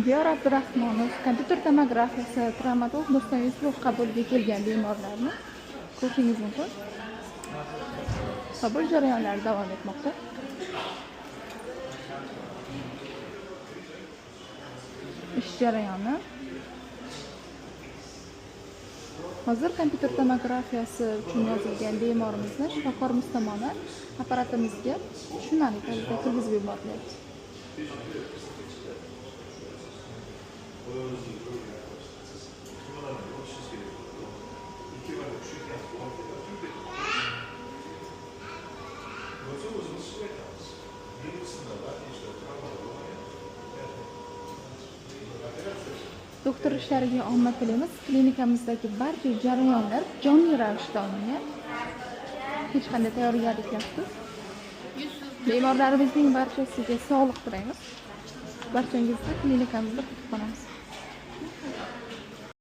Diyor Abdurahmonov kompyuter tomografiyasi, traumatolog Doston Yusupov qabuliga kelgan bemorlarni ko'rishingiz mumkin. Qabul jarayonlari davom etmoqda. Ish jarayoni. Hozir kompyuter tomografiyasi uchun yozilgan bemorimizni shifokorimiz tomonidan apparatimizga tushunarli tarzda kirgizib yuborilyapti. Doktor ishlariga omad tilaymiz. Klinikamizdagi barcha jarayonlar jonli ravishda olingan. Hech qanday tayyorgarlik yo'qsiz. Bemorlarimizning barchasiga sog'liq tilaymiz. Barchangizni klinikamizda kutib qolamiz.